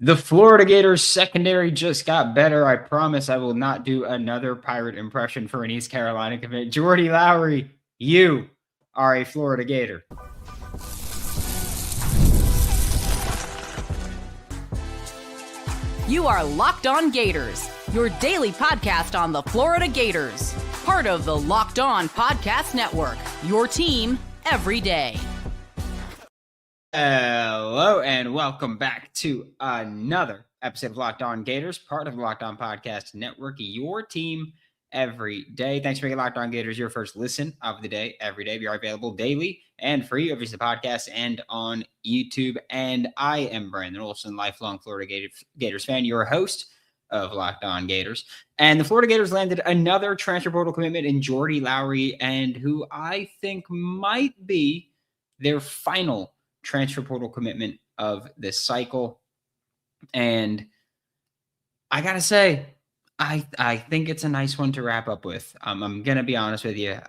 The Florida Gators secondary just got better. I promise I will not do another pirate impression for an East Carolina commit. Jordy Lowery, you are a Florida Gator. You are Locked On Gators, your daily podcast on the Florida Gators. Part of the Locked On Podcast Network, your team every day. Hello and welcome back to another episode of Locked On Gators, part of the Locked On Podcast Network, your team every day. Thanks for making Locked On Gators your first listen of the day every day. We are available daily and free over the podcast and on YouTube. And I am Brandon Olsen, lifelong Florida Gators fan, your host of Locked On Gators. And the Florida Gators landed another transfer portal commitment in Jordy Lowery, and who I think might be their final transfer portal commitment of this cycle. And I gotta say, I think it's a nice one to wrap up with. I'm gonna be honest with you.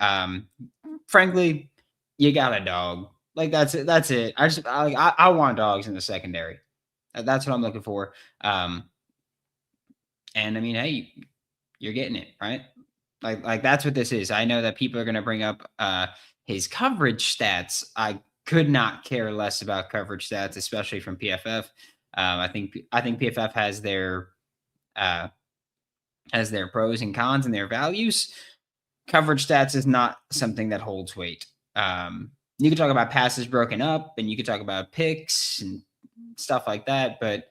Frankly, you got a dog. Like that's it. I want dogs in the secondary. That's what I'm looking for. And I mean, hey, you're getting it, right? Like that's what this is. I know that people are gonna bring up his coverage stats. I could not care less about coverage stats, especially from PFF. I think PFF has their pros and cons and their values. Coverage stats is not something that holds weight. You can talk about passes broken up, and you can talk about picks and stuff like that, but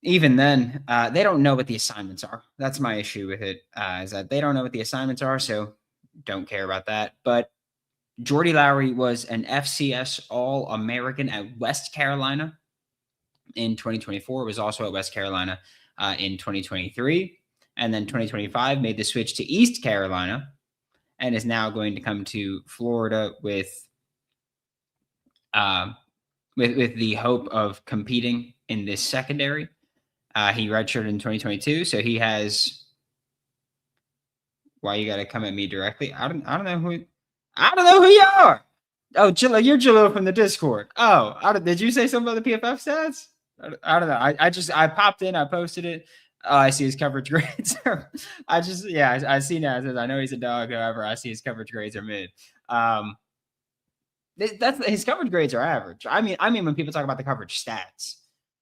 even then, they don't know what the assignments are. That's my issue with it, is that they don't know what the assignments are, so don't care about that. But Jordy Lowery was an FCS All-American at West Carolina in 2024, was also at West Carolina in 2023, and then 2025 made the switch to East Carolina and is now going to come to Florida with the hope of competing in this secondary. He redshirted in 2022, so he has. Why you got to come at me directly? I don't know who you are. Oh, you're Jalil from the Discord. Oh, did you say something about the PFF stats? I don't know. I popped in, I posted it. Oh, I see his coverage grades. I see now. It says, I know he's a dog. However, I see his coverage grades are mid. That's his coverage grades are average. I mean, when people talk about the coverage stats,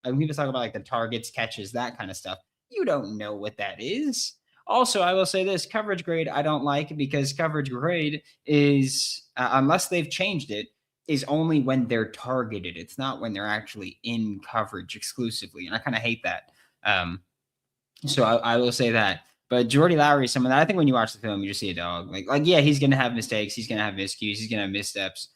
like when people talk about like the targets, catches, that kind of stuff, you don't know what that is. Also, I will say this, coverage grade I don't like, because coverage grade is, unless they've changed it, is only when they're targeted. It's not when they're actually in coverage exclusively. And I kind of hate that. So I will say that. But Jordy Lowery is someone that I think when you watch the film, you just see a dog. Like yeah, he's going to have mistakes. He's going to have miscues. He's going to have missteps.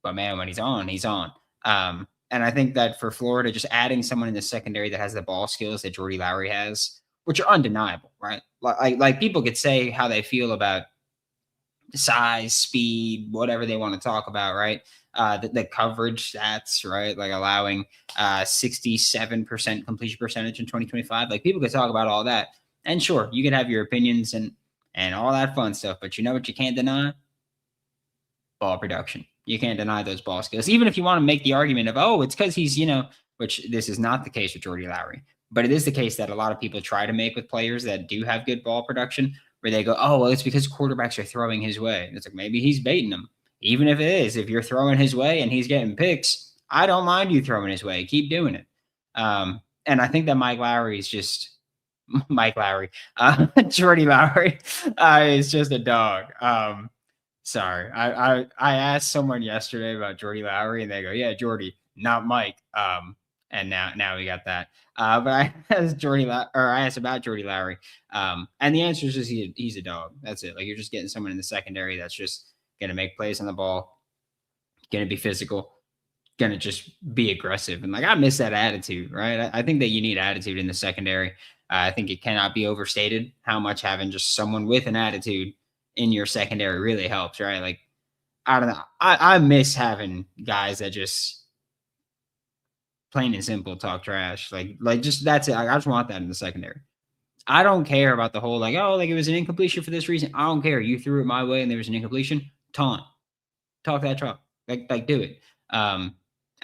But man, when he's on, he's on. And I think that for Florida, just adding someone in the secondary that has the ball skills that Jordy Lowery has, which are undeniable, right? Like people could say how they feel about size, speed, whatever they want to talk about, right? The coverage stats, right? Like allowing 67% completion percentage in 2025. Like people could talk about all that. And sure, you can have your opinions and all that fun stuff, but you know what you can't deny? Ball production. You can't deny those ball skills. Even if you want to make the argument of, oh, it's because he's, which this is not the case with Jordy Lowery. But it is the case that a lot of people try to make with players that do have good ball production, where they go, oh, well, it's because quarterbacks are throwing his way. It's like, maybe he's baiting them. Even if it is, if you're throwing his way and he's getting picks, I don't mind you throwing his way. Keep doing it. And I think that Jordy Lowery is just a dog. Sorry. I asked someone yesterday about Jordy Lowery, and they go, yeah, Jordy, not Mike. And now we got that. But I asked about Jordy Lowery. And the answer is just he's a dog. That's it. Like, you're just getting someone in the secondary that's just going to make plays on the ball, going to be physical, going to just be aggressive. And like, I miss that attitude, right? I think that you need attitude in the secondary. I think it cannot be overstated how much having just someone with an attitude in your secondary really helps, right? Like, I don't know. I miss having guys that just plain and simple talk trash. Like just that's it. I just want that in the secondary. I don't care about the whole like, oh, like it was an incompletion for this reason. I don't care. You threw it my way and there was an incompletion. Taunt. Talk that talk. Like do it. And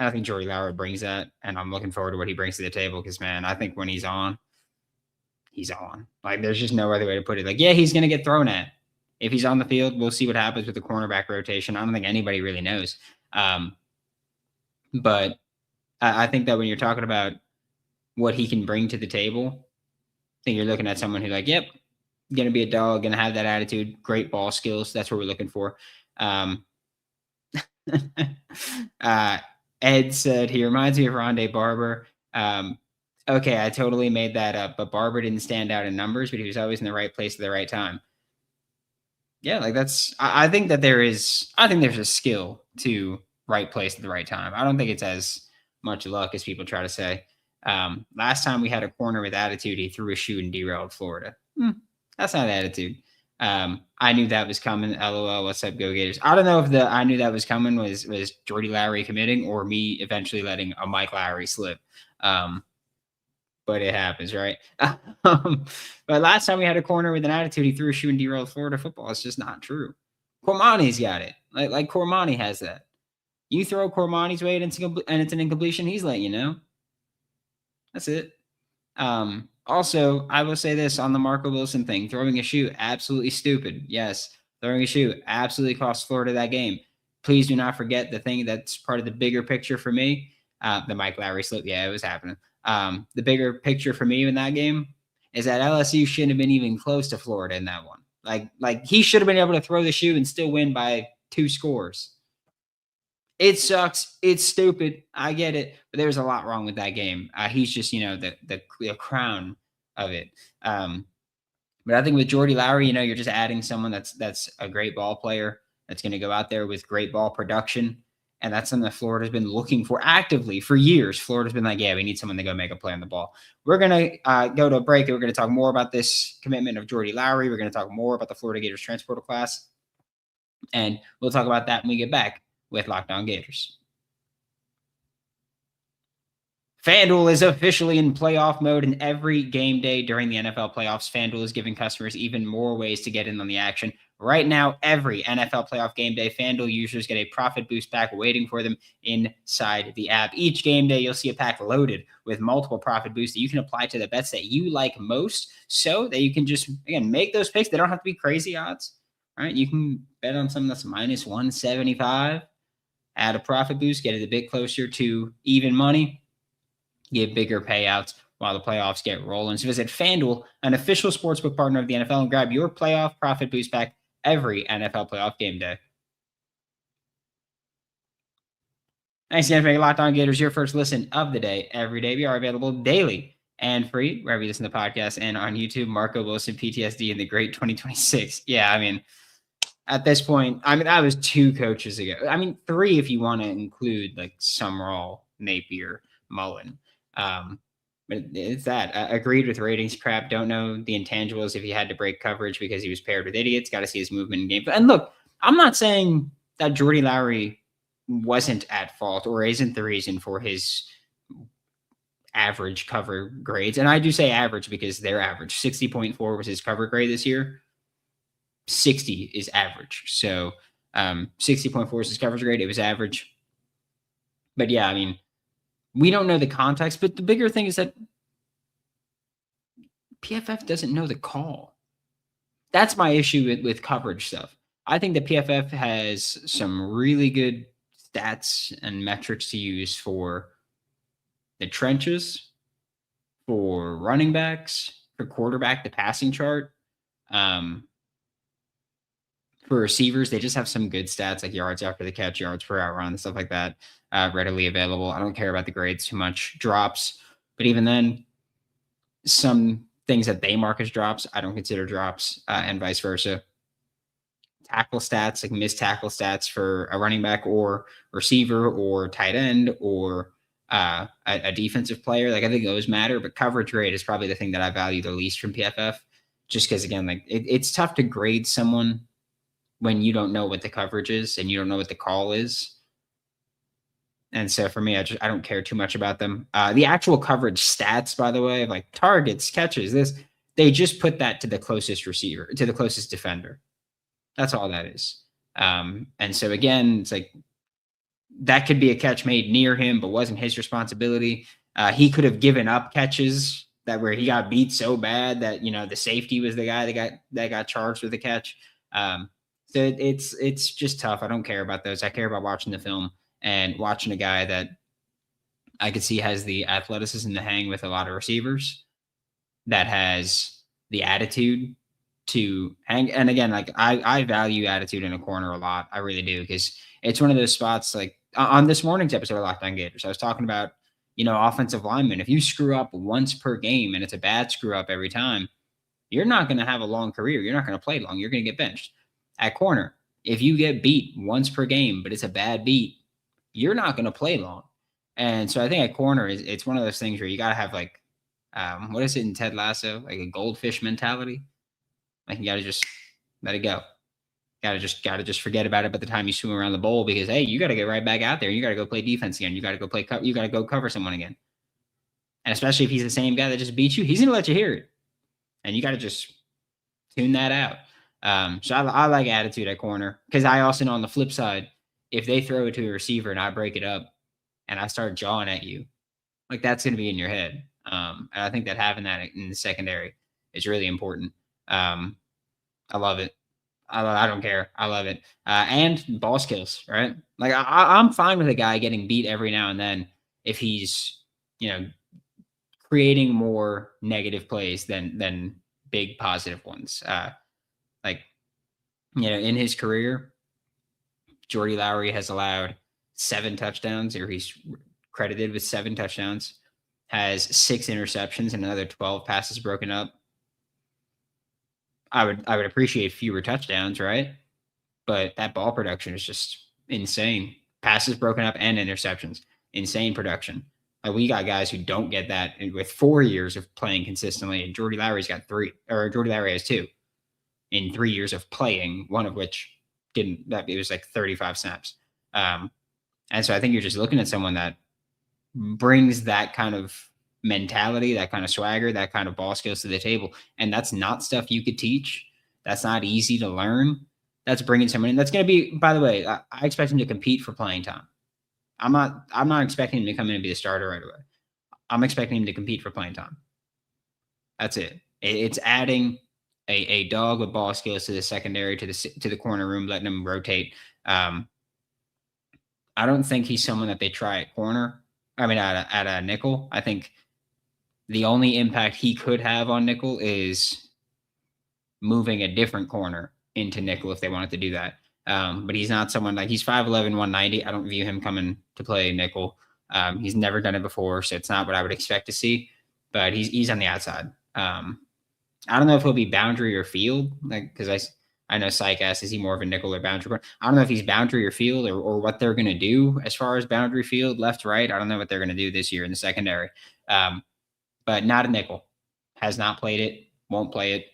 And I think Jordy Lowery brings that, and I'm looking forward to what he brings to the table because, man, I think when he's on, he's on. Like, there's just no other way to put it. Like, yeah, he's going to get thrown at. If he's on the field, we'll see what happens with the cornerback rotation. I don't think anybody really knows. But I think that when you're talking about what he can bring to the table, I think you're looking at someone who, like, yep, going to be a dog, going to have that attitude, great ball skills. That's what we're looking for. Ed said he reminds me of Rondé Barber. Okay, I totally made that up, but Barber didn't stand out in numbers, but he was always in the right place at the right time. Yeah, like I think that there's a skill to right place at the right time. I don't think it's as much luck as people try to say. Last time we had a corner with attitude, he threw a shoe and derailed Florida. That's not attitude. I knew that was coming. LOL. What's up, Go Gators? I don't know if I knew that was coming was Jordy Lowery committing or me eventually letting a Mike Lowry slip. But it happens, right? But last time we had a corner with an attitude, he threw a shoe and derailed Florida football. It's just not true. Cormani's got it. Like Cormani has that. You throw Cormani's way and it's an incompletion, he's letting you know. That's it. Also, I will say this on the Marco Wilson thing. Throwing a shoe, absolutely stupid. Yes, throwing a shoe absolutely cost Florida that game. Please do not forget the thing that's part of the bigger picture for me. The Mike Lowry slip. Yeah, it was happening. The bigger picture for me in that game is that LSU shouldn't have been even close to Florida in that one. Like he should have been able to throw the shoe and still win by 2 scores. It sucks. It's stupid. I get it, but there's a lot wrong with that game. He's just, the crown of it. But I think with Jordy Lowery, you're just adding someone that's a great ball player that's going to go out there with great ball production. And that's something that Florida's been looking for actively for years. Florida's been like, yeah, we need someone to go make a play on the ball. We're going to go to a break. And we're going to talk more about this commitment of Jordy Lowery. We're going to talk more about the Florida Gators transporter class. And we'll talk about that when we get back with Locked On Gators. FanDuel is officially in playoff mode, and every game day during the NFL playoffs, FanDuel is giving customers even more ways to get in on the action. Right now, every NFL playoff game day, FanDuel users get a profit boost pack waiting for them inside the app. Each game day, you'll see a pack loaded with multiple profit boosts that you can apply to the bets that you like most so that you can just, again, make those picks. They don't have to be crazy odds, right? You can bet on something that's minus 175, add a profit boost, get it a bit closer to even money, get bigger payouts while the playoffs get rolling. So visit FanDuel, an official sportsbook partner of the NFL, and grab your playoff profit boost pack every NFL playoff game day. Thanks again for making Locked On Gators your first listen of the day every day. We are available daily and free wherever you listen to podcasts and on YouTube. Marco Wilson, PTSD in the great 2026. Yeah, at this point, that was 2 coaches ago. 3 if you want to include like Summerall, Napier, Mullen. But it's that. Agreed with ratings crap. Don't know the intangibles if he had to break coverage because he was paired with idiots. Got to see his movement in game. And look, I'm not saying that Jordy Lowery wasn't at fault or isn't the reason for his average cover grades. And I do say average because they're average. 60.4 was his cover grade this year. 60 is average. So 60.4 is his coverage grade. It was average. But yeah, we don't know the context, but the bigger thing is that PFF doesn't know the call. That's my issue with coverage stuff. I think that PFF has some really good stats and metrics to use for the trenches, for running backs, for quarterback, the passing chart. For receivers, they just have some good stats like yards after the catch, yards per out run, stuff like that, readily available. I don't care about the grades too much. Drops, but even then, some things that they mark as drops, I don't consider drops, and vice versa. Tackle stats, like missed tackle stats for a running back or receiver or tight end or a defensive player. Like I think those matter, but coverage grade is probably the thing that I value the least from PFF, just because again, like it's tough to grade someone when you don't know what the coverage is and you don't know what the call is. And so for me, I don't care too much about them. The actual coverage stats, by the way, like targets, catches, they just put that to the closest receiver, to the closest defender. That's all that is. And so again, it's like that could be a catch made near him, but wasn't his responsibility. He could have given up catches where he got beat so bad that, the safety was the guy that got charged with the catch. So it's just tough. I don't care about those. I care about watching the film and watching a guy that I could see has the athleticism to hang with a lot of receivers, that has the attitude to hang. And again, like I value attitude in a corner a lot. I really do, because it's one of those spots, like on this morning's episode of Locked On Gators, I was talking about, offensive linemen. If you screw up once per game and it's a bad screw up every time, you're not going to have a long career. You're not going to play long. You're going to get benched. At corner, if you get beat once per game, but it's a bad beat, you're not going to play long. And so I think at corner, it's one of those things where you got to have like, what is it in Ted Lasso? Like a goldfish mentality. Like you got to just let it go. Got to just forget about it by the time you swim around the bowl, because, hey, you got to get right back out there. You got to go play defense again. You got to go play. You got to go cover someone again. And especially if he's the same guy that just beat you, he's going to let you hear it. And you got to just tune that out. So I like attitude at corner, because I also know on the flip side, if they throw it to a receiver and I break it up and I start jawing at you, like that's going to be in your head. And I think that having that in the secondary is really important. I love it. I don't care. I love it. And ball skills, right? Like I'm fine with a guy getting beat every now and then if he's, creating more negative plays than big positive ones. In his career, Jordy Lowery has allowed 7 touchdowns, or he's credited with 7 touchdowns, has 6 interceptions and another 12 passes broken up. I would appreciate fewer touchdowns, right? But that ball production is just insane. Passes broken up and interceptions, insane production. Like we got guys who don't get that with 4 years of playing consistently, and Jordy Lowery's got 3, or Jordy Lowery has 2 in 3 years of playing, one of which it was like 35 snaps. And so I think you're just looking at someone that brings that kind of mentality, that kind of swagger, that kind of ball skills to the table. And that's not stuff you could teach. That's not easy to learn. That's bringing someone in. That's going to be, by the way, I expect him to compete for playing time. I'm not expecting him to come in and be the starter right away. I'm expecting him to compete for playing time. That's it. It's adding a dog with ball skills to the secondary, to the corner room, letting him rotate. I don't think he's someone that they try at corner. I mean, at a nickel. I think the only impact he could have on nickel is moving a different corner into nickel if they wanted to do that. But he's not someone like, he's 5'11", 190. I don't view him coming to play nickel. He's never done it before, so it's not what I would expect to see. But he's on the outside. I don't know if he'll be boundary or field, like, because I know Psych asked, is he more of a nickel or boundary corner? I don't know if he's boundary or field, or what they're going to do as far as boundary, field, left, right. I don't know what they're going to do this year in the secondary. But not a nickel. Has not played it, won't play it,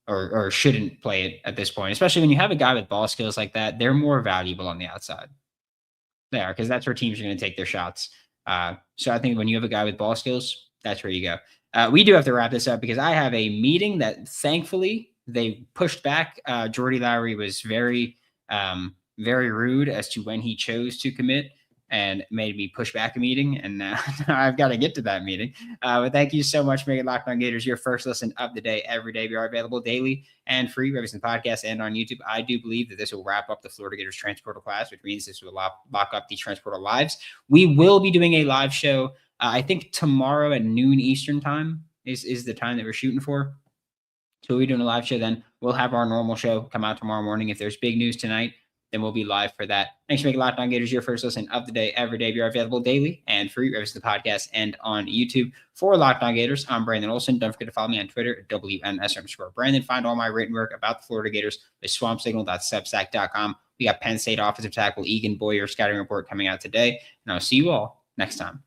or shouldn't play it at this point. Especially when you have a guy with ball skills like that, they're more valuable on the outside. They are, because that's where teams are going to take their shots. So I think when you have a guy with ball skills, that's where you go. We do have to wrap this up because I have a meeting that thankfully they pushed back. Jordy Lowery was very, very rude as to when he chose to commit, and made me push back a meeting. And I've got to get to that meeting. But thank you so much for making Locked On Gators your first listen of the day every day. We are available daily and free, whether it's in the podcast and on YouTube. I do believe that this will wrap up the Florida Gators Transportal class, which means this will lock up the Transportal lives. We will be doing a live show, I think tomorrow at noon Eastern time is the time that we're shooting for. So we'll be doing a live show then. We'll have our normal show come out tomorrow morning. If there's big news tonight, then we'll be live for that. Thanks for making Locked On Gators your first listen of the day every day. We are available daily and free, whether it's the podcast and on YouTube. For Locked On Gators, I'm Brandon Olsen. Don't forget to follow me on Twitter at WNS_Brandon. Find all my written work about the Florida Gators at swampsignal.substack.com. We got Penn State offensive tackle Egan Boyer scouting report coming out today. And I'll see you all next time.